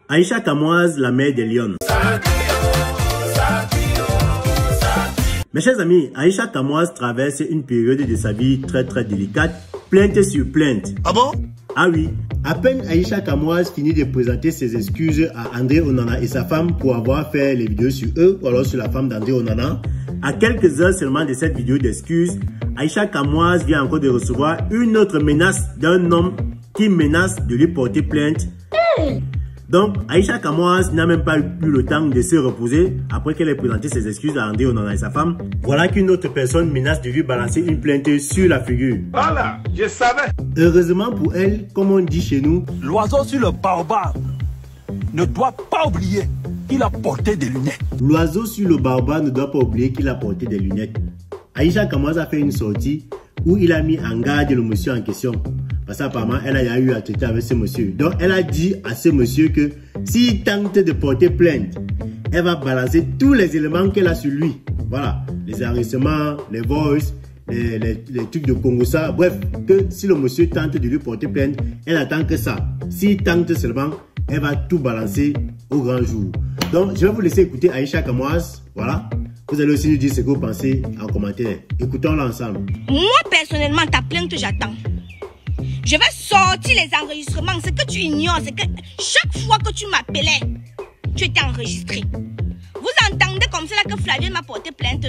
Aïcha Kamoise, la mère des lions. Mes chers amis, Aïcha Kamoise traverse une période de sa vie très délicate, plainte sur plainte. Ah bon? Ah oui, à peine Aïcha Kamoise finit de présenter ses excuses à André Onana et sa femme pour avoir fait les vidéos sur eux, ou alors sur la femme d'André Onana. À quelques heures seulement de cette vidéo d'excuses, Aïcha Kamoise vient encore de recevoir une autre menace d'un homme qui menace de lui porter plainte. Donc, Aïcha Kamoise n'a même pas eu le temps de se reposer après qu'elle ait présenté ses excuses à André Onana et sa femme. Voilà qu'une autre personne menace de lui balancer une plainte sur la figure. Voilà, je savais. Heureusement pour elle, comme on dit chez nous, l'oiseau sur le baobab ne doit pas oublier qu'il a porté des lunettes. L'oiseau sur le baobab ne doit pas oublier qu'il a porté des lunettes. Aïcha Kamoise a fait une sortie où il a mis en garde le monsieur en question. Parce qu'apparemment, elle a eu à traiter avec ce monsieur. Donc, elle a dit à ce monsieur que s'il tente de porter plainte, elle va balancer tous les éléments qu'elle a sur lui. Voilà, les enregistrements, les voices, les trucs de Congossa. Bref, que si le monsieur tente de lui porter plainte, elle attend que ça. S'il tente seulement, elle va tout balancer au grand jour. Donc, je vais vous laisser écouter Aïcha Kamoise. Voilà. Vous allez aussi nous dire ce que vous pensez en commentaire. Écoutons-la ensemble. Moi, personnellement, ta plainte, j'attends. Je vais sortir les enregistrements. Ce que tu ignores, c'est que chaque fois que tu m'appelais, tu étais enregistré. Vous entendez comme ça que Flavienne m'a porté plainte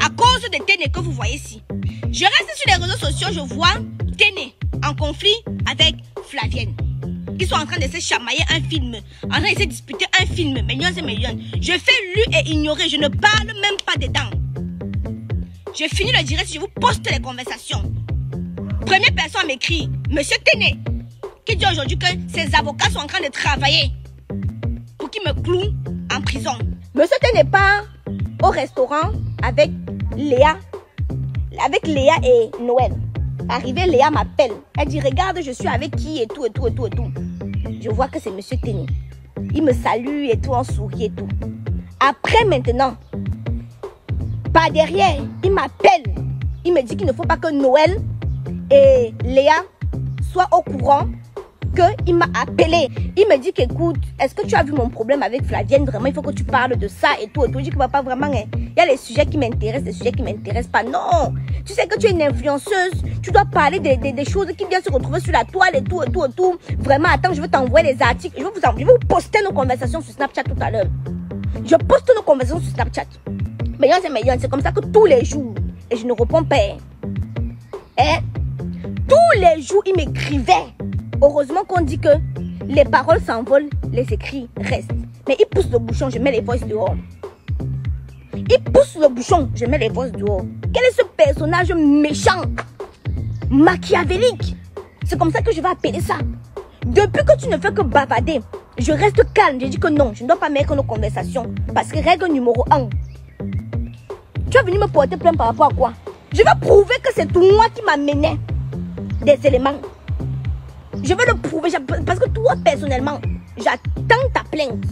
à cause de Téné que vous voyez ici. Je reste sur les réseaux sociaux, je vois Téné en conflit avec Flavienne. Ils sont en train de se chamailler un film, en train de se disputer un film, millions et millions. Je fais lu et ignorer, je ne parle même pas dedans. Je finis le direct, je vous poste les conversations. Première personne m'écrit, Monsieur Téné, qui dit aujourd'hui que ses avocats sont en train de travailler pour qu'il me cloue en prison. Monsieur Téné part au restaurant avec Léa et Noël. Arrivé, Léa m'appelle. Elle dit, regarde, je suis avec qui et tout. Je vois que c'est Monsieur Téné. Il me salue et tout, on sourit et tout. Après maintenant, par derrière, il m'appelle. Il me dit qu'il ne faut pas que Noël et Léa soient au courant qu'il m'a appelé. Il me dit qu'écoute, est-ce que tu as vu mon problème avec Flavienne? Vraiment, il faut que tu parles de ça et tout. Je dis que papa, vraiment, il y a les sujets qui m'intéressent, des sujets qui ne m'intéressent pas. Non, tu sais que tu es une influenceuse. Tu dois parler des choses qui viennent se retrouver sur la toile et tout. Vraiment, attends, je vais t'envoyer les articles. Je vais vous poster nos conversations sur Snapchat tout à l'heure. Je poste nos conversations sur Snapchat. Millions, c'est comme ça que tous les jours. Et je ne réponds pas. Tous les jours, il m'écrivait. Heureusement qu'on dit que les paroles s'envolent, les écrits restent. Mais il pousse le bouchon, je mets les voices dehors. Il pousse le bouchon, je mets les voices dehors. Quel est ce personnage méchant, machiavélique? C'est comme ça que je vais appeler ça. Depuis que tu ne fais que bavader, je reste calme. Je dis que non, je ne dois pas mettre nos conversations. Parce que règle numéro 1. Tu vas venir me porter plainte par rapport à quoi? Je vais prouver que c'est moi qui m'amenais des éléments. Je vais le prouver parce que toi personnellement, j'attends ta plainte.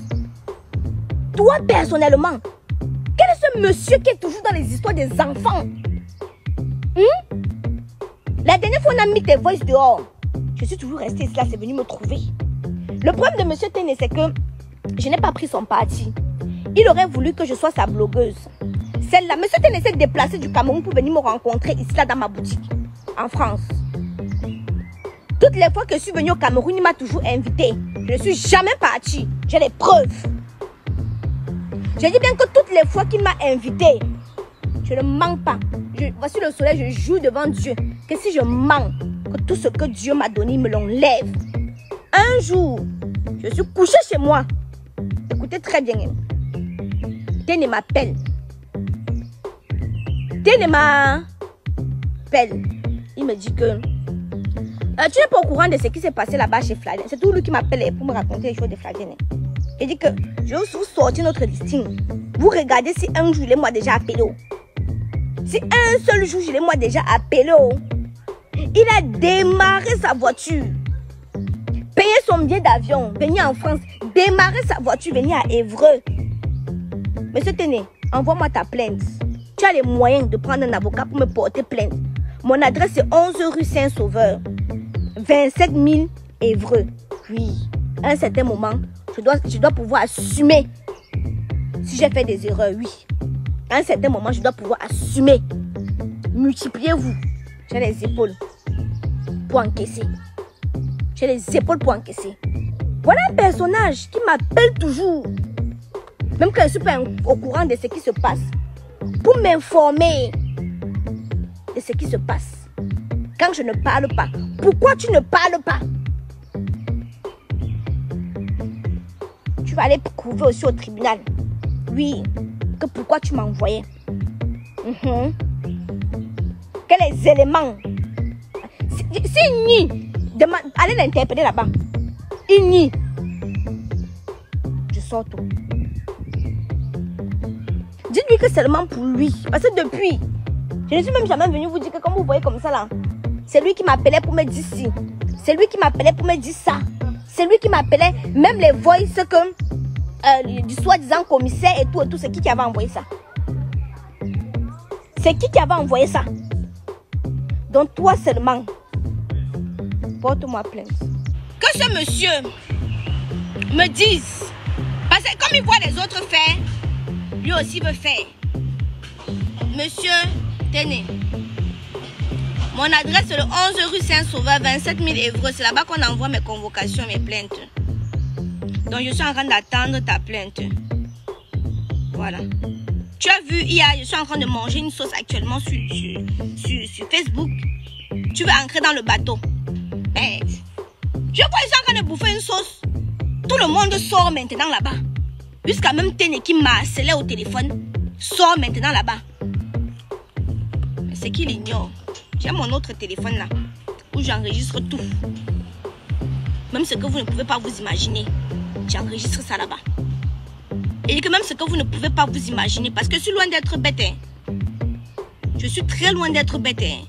Toi personnellement, quel est ce monsieur qui est toujours dans les histoires des enfants? La dernière fois on a mis tes voices dehors. Je suis toujours restée ici, là, c'est venu me trouver. Le problème de monsieur Téné, c'est que je n'ai pas pris son parti. Il aurait voulu que je sois sa blogueuse. Celle-là, monsieur Téné s'est déplacé du Cameroun pour venir me rencontrer ici, là, dans ma boutique, en France. Toutes les fois que je suis venue au Cameroun, il m'a toujours invité. Je ne suis jamais partie. J'ai les preuves. Je dis bien que toutes les fois qu'il m'a invité, je ne mens pas. Voici le soleil, je jure devant Dieu que si je mens, que tout ce que Dieu m'a donné, il me l'enlève. Un jour, je suis couchée chez moi. Écoutez très bien. Téné m'appelle. Téné m'appelle. Il me dit que tu n'es pas au courant de ce qui s'est passé là-bas chez Flavienne. C'est tout lui qui m'appelle pour me raconter les choses de Flavienne. Il dit que je vais vous sortir notre listing. Vous regardez si un jour il est moi déjà appelé. Si un seul jour il est moi déjà appelé. Il a démarré sa voiture. Payé son billet d'avion. Venir en France. Démarrer sa voiture. Venir à Évreux. Monsieur Téné, envoie-moi ta plainte. Tu as les moyens de prendre un avocat pour me porter plainte. Mon adresse est 11 rue Saint-Sauveur. 27 000 Évreux. Oui. À un certain moment, Je dois pouvoir assumer. Si j'ai fait des erreurs, oui. À un certain moment, je dois pouvoir assumer. Multipliez-vous. J'ai les épaules pour encaisser. J'ai les épaules pour encaisser. Voilà un personnage qui m'appelle toujours. Même quand je ne suis pas au courant de ce qui se passe. Pour m'informer de ce qui se passe. Quand je ne parle pas. Pourquoi tu ne parles pas? Tu vas aller prouver aussi au tribunal. Oui. Que pourquoi tu m'as envoyé. Quels éléments? C'est ni. Allez l'interpeller là-bas. Il nie. Je sors tout. Dites-lui que seulement pour lui. Parce que depuis, je ne suis même jamais venue vous dire que comme vous voyez comme ça là, c'est lui qui m'appelait pour me dire ci. C'est lui qui m'appelait pour me dire ça. C'est lui qui m'appelait, même les voices que du soi-disant commissaire et tout, c'est qui avait envoyé ça? C'est qui avait envoyé ça? Donc toi seulement, porte-moi plainte. Que ce monsieur me dise, parce que comme il voit les autres faire, lui aussi veut faire. Monsieur, tenez. Mon adresse est le 11 rue Saint-Sauveur, 27 000 Évreux. C'est là-bas qu'on envoie mes convocations, mes plaintes. Donc je suis en train d'attendre ta plainte. Voilà. Tu as vu, je suis en train de manger une sauce actuellement sur Facebook. Tu veux entrer dans le bateau. Mais, je vois, je suis en train de bouffer une sauce. Tout le monde sort maintenant là-bas. Jusqu'à même Téné qui m'a harcelé au téléphone. Sort maintenant là-bas. Mais c'est qu'il ignore. J'ai mon autre téléphone là. Où j'enregistre tout. Même ce que vous ne pouvez pas vous imaginer. J'enregistre ça là-bas. Et que même ce que vous ne pouvez pas vous imaginer. Parce que je suis loin d'être bête. Hein. Je suis très loin d'être bête. Hein.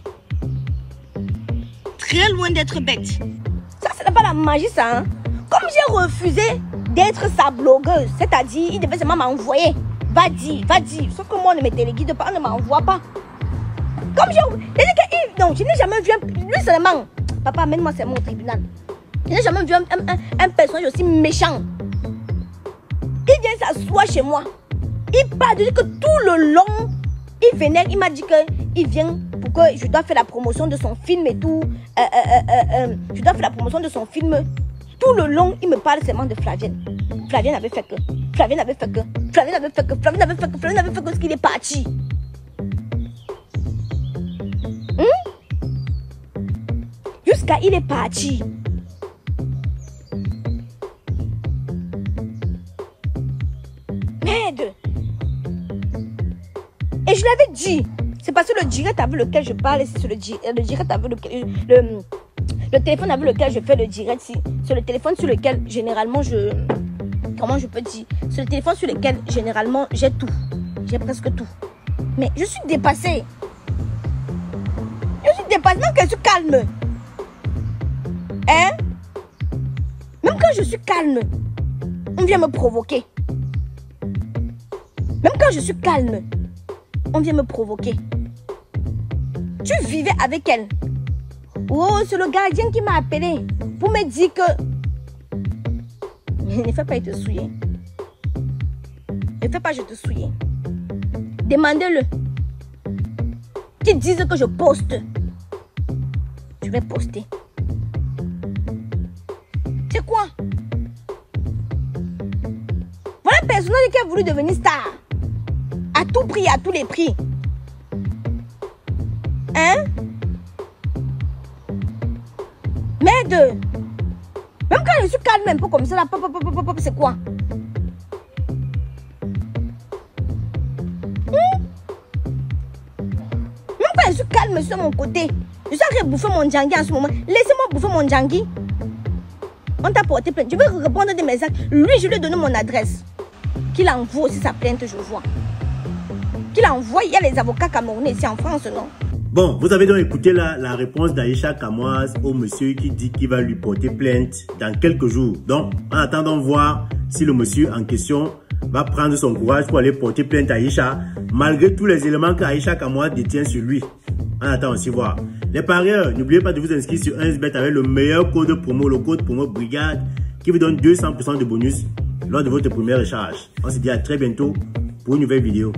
Très loin d'être bête. Ça, c'est pas la magie, ça. Hein? Comme j'ai refusé d'être sa blogueuse, c'est-à-dire, il devait seulement m'envoyer. Va dire. Sauf que moi, on ne me téléguide pas, on ne m'envoie pas. Comme non, je n'ai jamais vu lui seulement. Papa, amène-moi seulement au tribunal. Je n'ai jamais vu un personnage aussi méchant. Il vient s'asseoir chez moi. Il parle de dire que tout le long, il venait, il m'a dit qu'il vient pour que je dois faire la promotion de son film et tout. Je dois faire la promotion de son film. Tout le long, il me parle seulement de Flavienne. Flavienne avait fait que. Flavienne avait fait que. Flavienne avait fait que. Flavienne avait fait que. Flavienne avait fait que. Parce qu'il est parti. Jusqu'à il est parti. Merde. Et je l'avais dit. C'est parce que le direct avec lequel je parle, c'est le direct avec lequel le téléphone avec lequel je fais le direct, c'est le téléphone sur lequel généralement comment je peux dire, c'est le téléphone sur lequel généralement j'ai tout. J'ai presque tout. Mais je suis dépassée. Je suis dépassée, même quand je suis calme. Hein? Même quand je suis calme, on vient me provoquer. Même quand je suis calme, on vient me provoquer. Tu vivais avec elle. Oh, c'est le gardien qui m'a appelé pour me dire que... Ne fais pas, il te souille. Ne fais pas, je te souille. Demandez-le. Qu'ils disent que je poste. Je vais poster. C'est quoi? Voilà un personnage qui a voulu devenir star. À tout prix, à tous les prix. Hein? Merde. Même quand je suis calme un peu comme ça, là, c'est quoi? Même quand je suis calme sur mon côté, je suis en train de bouffer mon djangui en ce moment. Laissez-moi bouffer mon djangui. On t'a porté plainte. Je vais répondre des messages. Lui, je lui ai donné mon adresse. Qu'il envoie aussi sa plainte, je vois. Qu'il envoie, il y a les avocats camerounais ici en France, non? Bon, vous avez donc écouté la réponse d'Aïcha Kamoise au monsieur qui dit qu'il va lui porter plainte dans quelques jours. Donc, en attendant de voir si le monsieur en question va prendre son courage pour aller porter plainte à Aïcha, malgré tous les éléments qu'Aïcha Kamoise détient sur lui. En attendant aussi voir. Les parieurs, n'oubliez pas de vous inscrire sur 1xBet avec le meilleur code promo, le code promo Brigade, qui vous donne 200% de bonus lors de votre première recharge. On se dit à très bientôt pour une nouvelle vidéo.